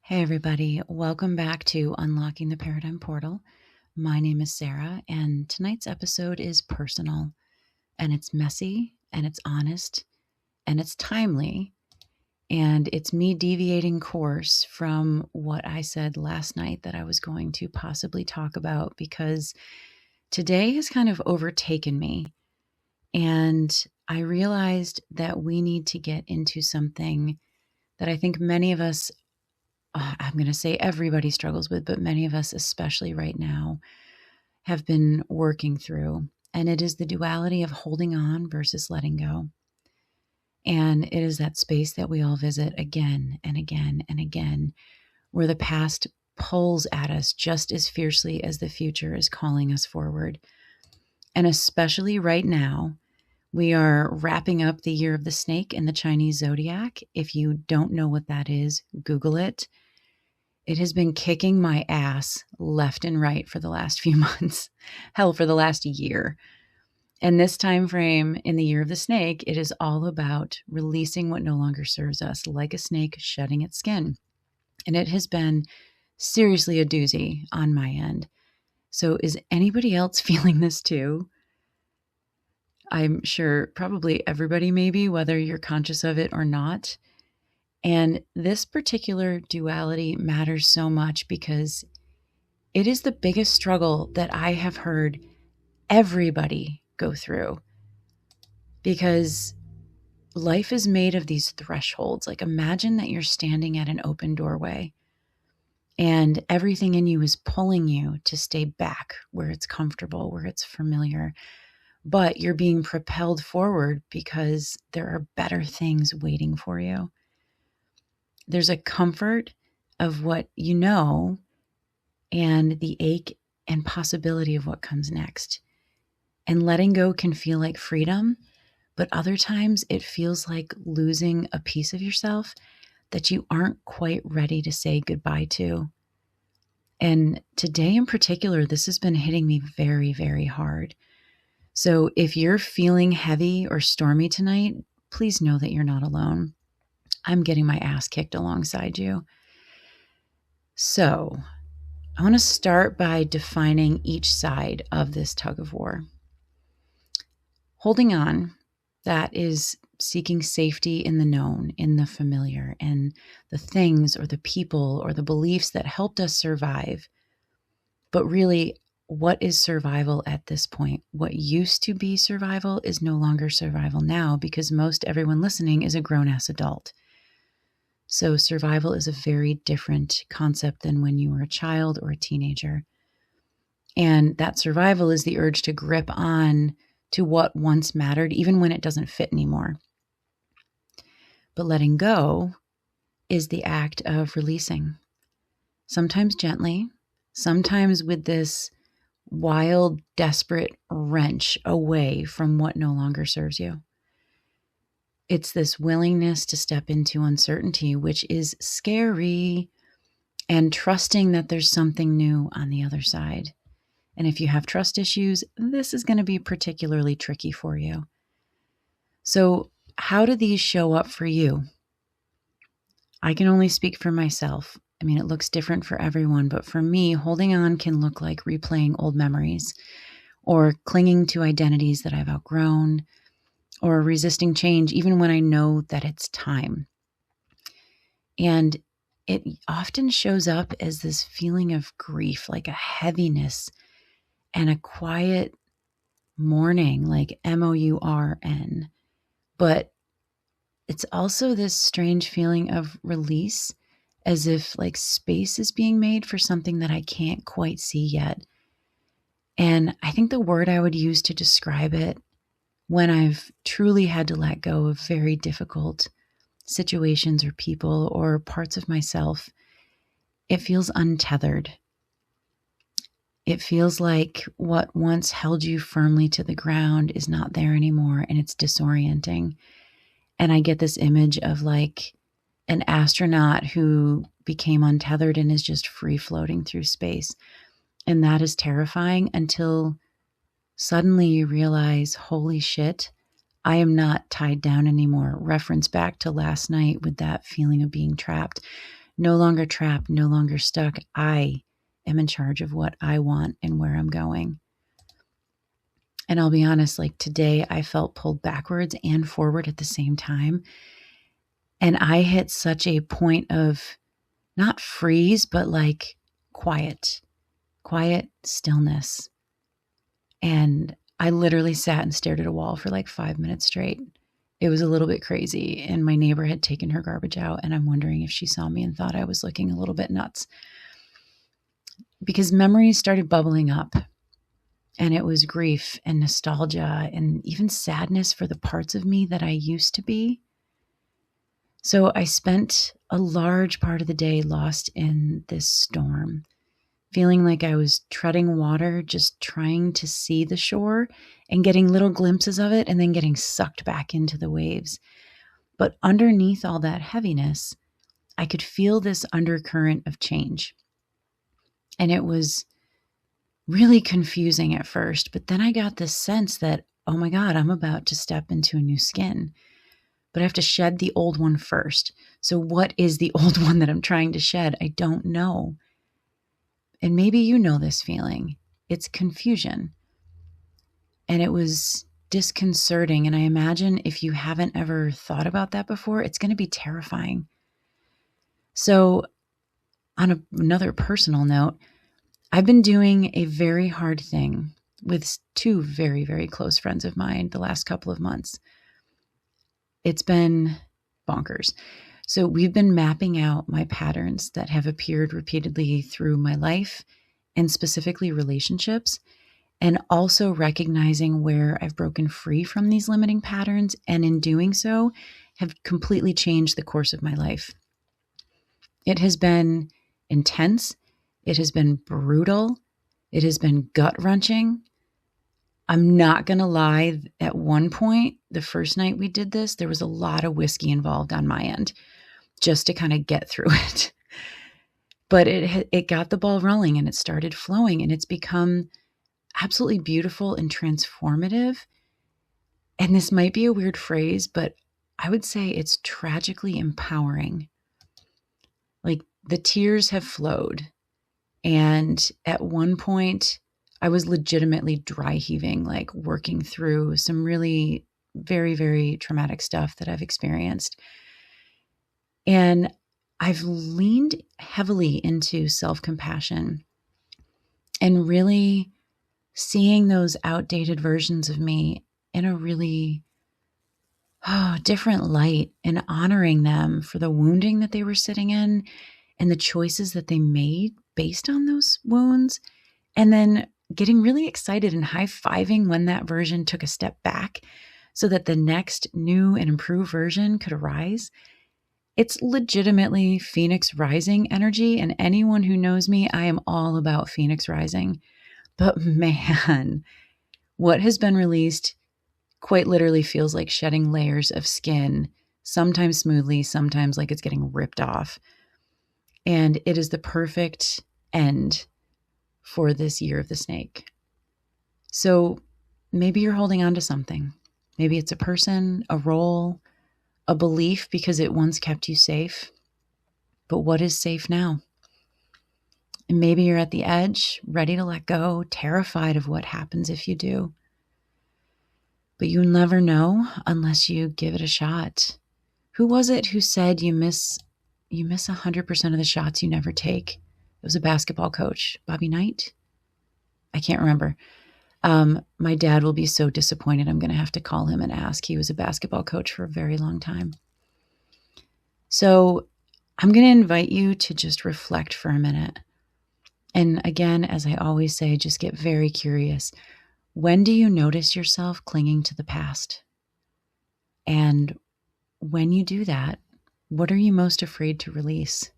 Hey, everybody. Welcome back to Unlocking the Paradigm Portal. My name is Sarah, and tonight's episode is personal, and it's messy, and it's honest, and it's timely, and it's me deviating course from what I said last night that I was going to possibly talk about, because today has kind of overtaken me, and I realized that we need to get into something that I think many of us I'm going to say everybody struggles with, but many of us, especially right now, have been working through. And it is the duality of holding on versus letting go. And it is that space that we all visit again and again and again, where the past pulls at us just as fiercely as the future is calling us forward. And especially right now, we are wrapping up the year of the snake in the Chinese zodiac. If you don't know what that is, Google it. It has been kicking my ass left and right for the last few months. Hell, for the last year. And this time frame in the year of the snake, it is all about releasing what no longer serves us, like a snake shedding its skin. And it has been seriously a doozy on my end. So is anybody else feeling this too? I'm sure probably everybody maybe, whether you're conscious of it or not. And this particular duality matters so much because it is the biggest struggle that I have heard everybody go through. Because life is made of these thresholds. Like, imagine that you're standing at an open doorway and everything in you is pulling you to stay back where it's comfortable, where it's familiar. But you're being propelled forward because there are better things waiting for you. There's a comfort of what you know and the ache and possibility of what comes next. And letting go can feel like freedom, but other times it feels like losing a piece of yourself that you aren't quite ready to say goodbye to. And today in particular, this has been hitting me very, very hard. So if you're feeling heavy or stormy tonight, please know that you're not alone. I'm getting my ass kicked alongside you. So I want to start by defining each side of this tug of war. Holding on, that is seeking safety in the known, in the familiar, and the things or the people or the beliefs that helped us survive. But really, what is survival at this point? What used to be survival is no longer survival now, because most everyone listening is a grown-ass adult. So survival is a very different concept than when you were a child or a teenager. And that survival is the urge to grip on to what once mattered, even when it doesn't fit anymore. But letting go is the act of releasing. Sometimes gently, sometimes with this wild, desperate wrench away from what no longer serves you. It's this willingness to step into uncertainty, which is scary, and trusting that there's something new on the other side. And if you have trust issues, this is going to be particularly tricky for you. So how do these show up for you? I can only speak for myself. I mean, it looks different for everyone, but for me, holding on can look like replaying old memories or clinging to identities that I've outgrown, or resisting change even when I know that it's time. And it often shows up as this feeling of grief, like a heaviness and a quiet mourning, like MOURN. But it's also this strange feeling of release, as if like space is being made for something that I can't quite see yet. And I think the word I would use to describe it, when I've truly had to let go of very difficult situations or people or parts of myself, it feels untethered. It feels like what once held you firmly to the ground is not there anymore, and it's disorienting. And I get this image of like an astronaut who became untethered and is just free floating through space. And that is terrifying until suddenly you realize, holy shit, I am not tied down anymore. Reference back to last night with that feeling of being trapped. No longer trapped, no longer stuck. I am in charge of what I want and where I'm going. And I'll be honest, like today I felt pulled backwards and forward at the same time. And I hit such a point of not freeze, but like quiet stillness. And I literally sat and stared at a wall for like 5 minutes straight. It was a little bit crazy. And my neighbor had taken her garbage out, and I'm wondering if she saw me and thought I was looking a little bit nuts. Because memories started bubbling up. And it was grief and nostalgia and even sadness for the parts of me that I used to be. So I spent a large part of the day lost in this storm, feeling like I was treading water, just trying to see the shore and getting little glimpses of it and then getting sucked back into the waves. But underneath all that heaviness, I could feel this undercurrent of change. And it was really confusing at first, but then I got this sense that, oh my God, I'm about to step into a new skin, but I have to shed the old one first. So what is the old one that I'm trying to shed? I don't know. And maybe you know this feeling. It's confusion. And it was disconcerting. And I imagine if you haven't ever thought about that before, it's going to be terrifying. So on another personal note, I've been doing a very hard thing with two very, very close friends of mine the last couple of months. It's been bonkers. So we've been mapping out my patterns that have appeared repeatedly through my life and specifically relationships, and also recognizing where I've broken free from these limiting patterns, and in doing so have completely changed the course of my life. It has been intense. It has been brutal. It has been gut-wrenching. I'm not going to lie. At one point, the first night we did this, there was a lot of whiskey involved on my end just to kind of get through it. But it got the ball rolling and it started flowing, and it's become absolutely beautiful and transformative. And this might be a weird phrase, but I would say it's tragically empowering. Like the tears have flowed. And at one point, I was legitimately dry heaving, like working through some really very, very traumatic stuff that I've experienced. And I've leaned heavily into self-compassion and really seeing those outdated versions of me in a really different light, and honoring them for the wounding that they were sitting in and the choices that they made based on those wounds, and then getting really excited and high-fiving when that version took a step back so that the next new and improved version could arise. It's legitimately Phoenix Rising energy, and anyone who knows me, I am all about Phoenix Rising. But man, what has been released quite literally feels like shedding layers of skin, sometimes smoothly, sometimes like it's getting ripped off. And it is the perfect end for this year of the snake. So maybe you're holding on to something. Maybe it's a person, a role, a belief because it once kept you safe. But what is safe now? And maybe you're at the edge, ready to let go, terrified of what happens if you do. But you never know unless you give it a shot. Who was it who said you miss 100% of the shots you never take? It was a basketball coach, Bobby Knight. I can't remember. My dad will be so disappointed. I'm going to have to call him and ask. He was a basketball coach for a very long time. So I'm going to invite you to just reflect for a minute. And again, as I always say, just get very curious. When do you notice yourself clinging to the past? And when you do that, what are you most afraid to release?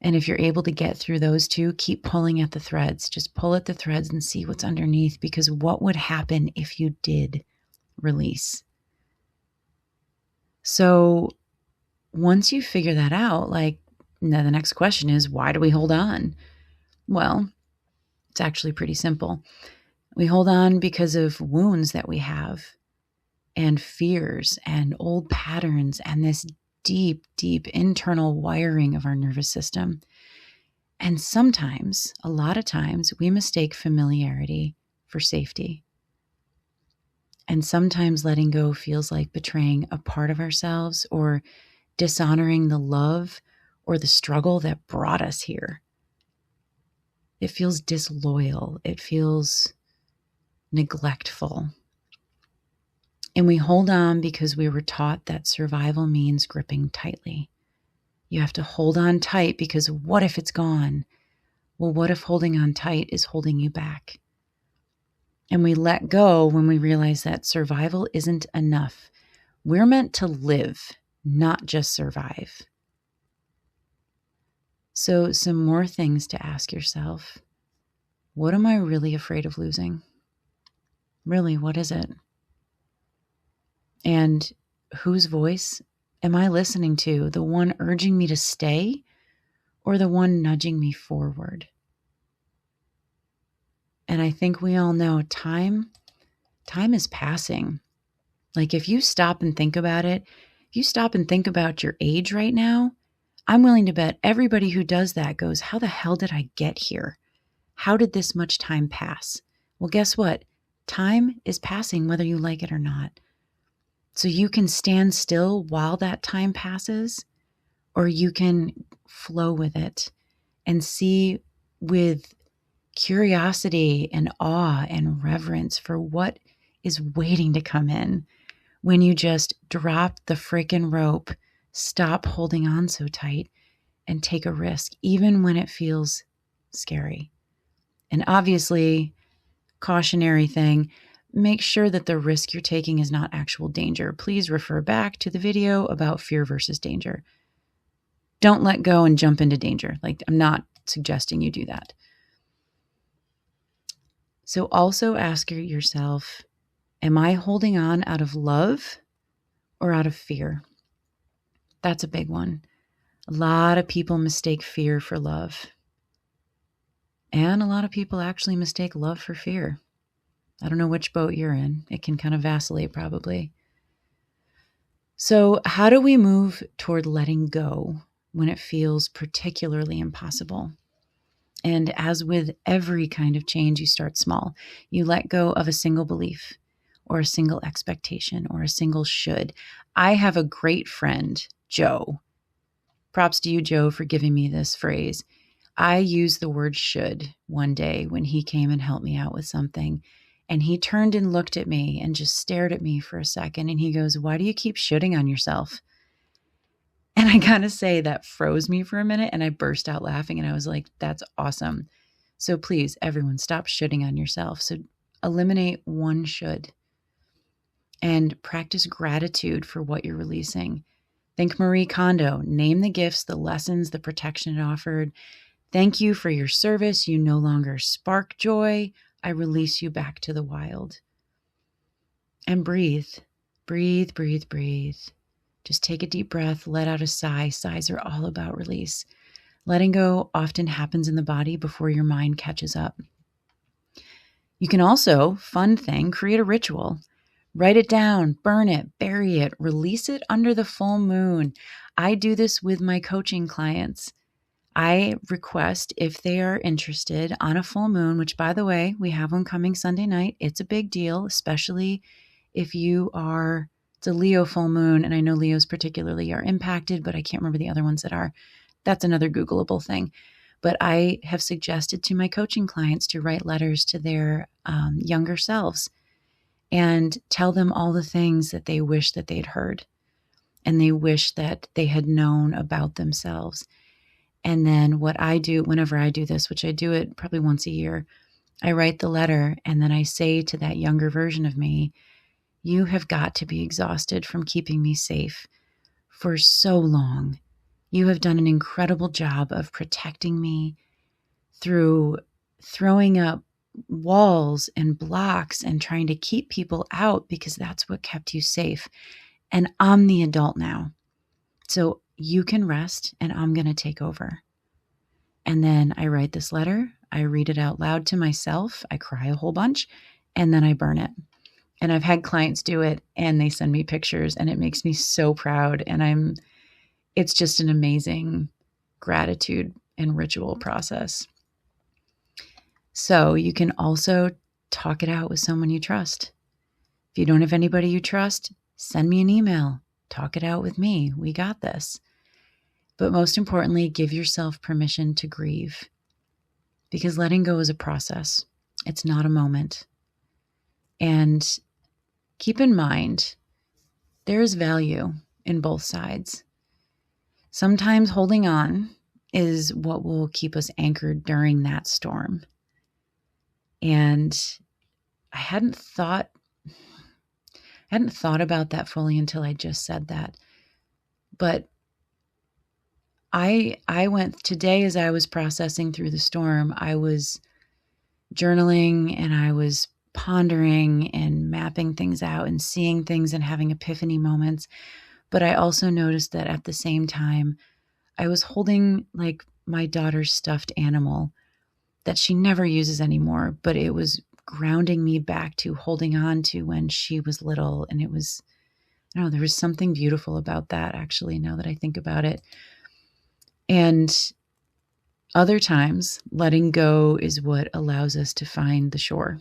And if you're able to get through those two, keep pulling at the threads. Just pull at the threads and see what's underneath, because what would happen if you did release? So once you figure that out, now the next question is, why do we hold on? Well, it's actually pretty simple. We hold on because of wounds that we have, and fears and old patterns and this deep, deep internal wiring of our nervous system. And sometimes, a lot of times, we mistake familiarity for safety. And sometimes letting go feels like betraying a part of ourselves or dishonoring the love or the struggle that brought us here. It feels disloyal. It feels neglectful. And we hold on because we were taught that survival means gripping tightly. You have to hold on tight because what if it's gone? Well, what if holding on tight is holding you back? And we let go when we realize that survival isn't enough. We're meant to live, not just survive. So, some more things to ask yourself. What am I really afraid of losing? Really, what is it? And whose voice am I listening to? The one urging me to stay or the one nudging me forward? And I think we all know time is passing. Like if you stop and think about it, if you stop and think about your age right now, I'm willing to bet everybody who does that goes, how the hell did I get here? How did this much time pass? Well, guess what? Time is passing whether you like it or not. So you can stand still while that time passes, or you can flow with it and see with curiosity and awe and reverence for what is waiting to come in when you just drop the freaking rope, stop holding on so tight, and take a risk, even when it feels scary. And obviously, cautionary thing, make sure that the risk you're taking is not actual danger. Please refer back to the video about fear versus danger. Don't let go and jump into danger. Like, I'm not suggesting you do that. So also ask yourself, am I holding on out of love or out of fear? That's a big one. A lot of people mistake fear for love. And a lot of people actually mistake love for fear. I don't know which boat you're in. It can kind of vacillate probably. So how do we move toward letting go when it feels particularly impossible? And as with every kind of change, you start small. You let go of a single belief or a single expectation or a single should. I have a great friend, Joe. Props to you, Joe, for giving me this phrase. I used the word should one day when he came and helped me out with something. And he turned and looked at me and just stared at me for a second. And he goes, why do you keep shoulding on yourself? And I gotta say that froze me for a minute and I burst out laughing and I was like, that's awesome. So please, everyone, stop shoulding on yourself. So eliminate one should and practice gratitude for what you're releasing. Think Marie Kondo, name the gifts, the lessons, the protection it offered. Thank you for your service. You no longer spark joy. I release you back to the wild. And breathe, breathe, breathe, breathe. Just take a deep breath, let out a sigh. Sighs are all about release. Letting go often happens in the body before your mind catches up. You can also, fun thing, create a ritual. Write it down, burn it, bury it, release it under the full moon. I do this with my coaching clients. I request if they are interested on a full moon, which by the way, we have one coming Sunday night. It's a big deal, especially if you are, it's a Leo full moon. And I know Leos particularly are impacted, but I can't remember the other ones that are. That's another Googleable thing. But I have suggested to my coaching clients to write letters to their younger selves and tell them all the things that they wish that they'd heard and they wish that they had known about themselves. And then what I do whenever I do this, which I do it probably once a year, I write the letter and then I say to that younger version of me, you have got to be exhausted from keeping me safe for so long. You have done an incredible job of protecting me through throwing up walls and blocks and trying to keep people out because that's what kept you safe. And I'm the adult now. So you can rest and I'm going to take over. And then I write this letter. I read it out loud to myself. I cry a whole bunch and then I burn it. And I've had clients do it and they send me pictures and it makes me so proud. And it's just an amazing gratitude and ritual process. So you can also talk it out with someone you trust. If you don't have anybody you trust, send me an email. Talk it out with me. We got this. But most importantly, give yourself permission to grieve, because letting go is a process. It's not a moment. And keep in mind, there is value in both sides. Sometimes holding on is what will keep us anchored during that storm. And I hadn't thought about that fully until I just said that. But I went today, as I was processing through the storm, I was journaling and I was pondering and mapping things out and seeing things and having epiphany moments. But I also noticed that at the same time, I was holding like my daughter's stuffed animal that she never uses anymore, but it was grounding me back to holding on to when she was little. And it was, I don't know, there was something beautiful about that, actually, now that I think about it. And other times, letting go is what allows us to find the shore.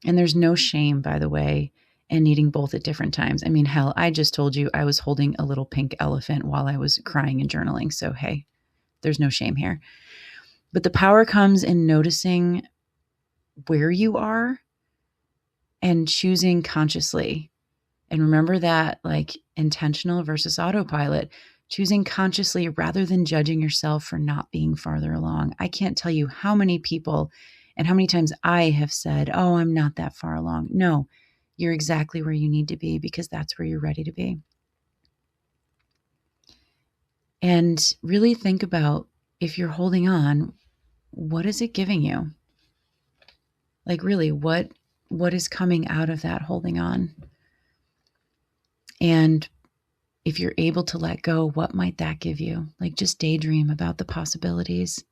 And there's no shame, by the way, in needing both at different times. I mean, hell, I just told you I was holding a little pink elephant while I was crying and journaling. So, hey, there's no shame here. But the power comes in noticing where you are and choosing consciously. And remember that, like, intentional versus autopilot, choosing consciously rather than judging yourself for not being farther along. I can't tell you how many people and how many times I have said, oh, I'm not that far along. No, you're exactly where you need to be, because that's where you're ready to be. And really think about, if you're holding on, what is it giving you? Like, really, what is coming out of that holding on? And if you're able to let go, what might that give you? Like, just daydream about the possibilities.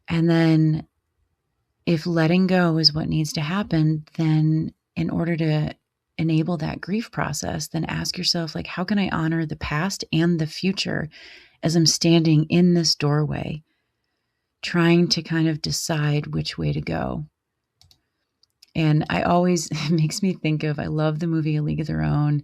And then if letting go is what needs to happen, then in order to enable that grief process, then ask yourself, like, how can I honor the past and the future as I'm standing in this doorway, trying to kind of decide which way to go? And it makes me think of, I love the movie A League of Their Own.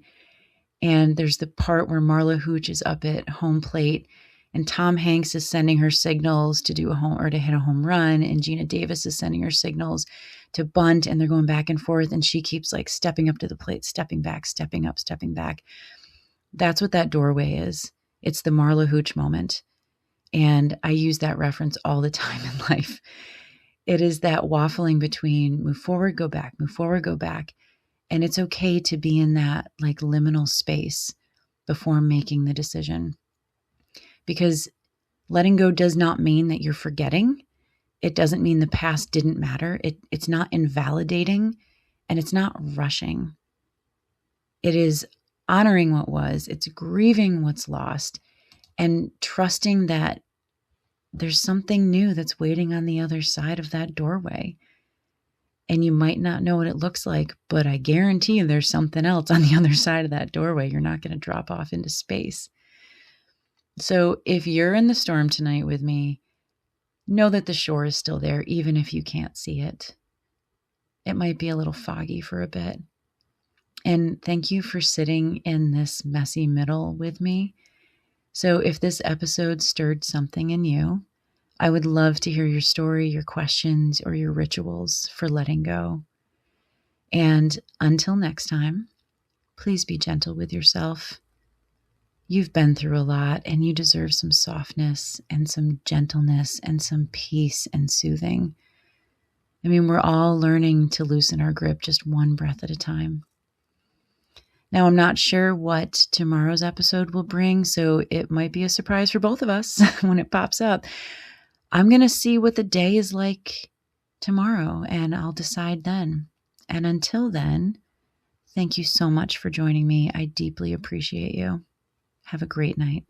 And there's the part where Marla Hooch is up at home plate and Tom Hanks is sending her signals to do to hit a home run. And Gina Davis is sending her signals to bunt, and they're going back and forth. And she keeps like stepping up to the plate, stepping back, stepping up, stepping back. That's what that doorway is. It's the Marla Hooch moment. And I use that reference all the time in life. It is that waffling between move forward, go back, move forward, go back. And it's okay to be in that like liminal space before making the decision. Because letting go does not mean that you're forgetting. It doesn't mean the past didn't matter. It's not invalidating, and it's not rushing. It is honoring what was. It's grieving what's lost and trusting that there's something new that's waiting on the other side of that doorway. And you might not know what it looks like, but I guarantee you there's something else on the other side of that doorway. You're not going to drop off into space. So if you're in the storm tonight with me, know that the shore is still there, even if you can't see it. It might be a little foggy for a bit. And thank you for sitting in this messy middle with me. So if this episode stirred something in you, I would love to hear your story, your questions, or your rituals for letting go. And until next time, please be gentle with yourself. You've been through a lot, and you deserve some softness and some gentleness and some peace and soothing. I mean, we're all learning to loosen our grip just one breath at a time. Now, I'm not sure what tomorrow's episode will bring, so it might be a surprise for both of us when it pops up. I'm going to see what the day is like tomorrow, and I'll decide then. And until then, thank you so much for joining me. I deeply appreciate you. Have a great night.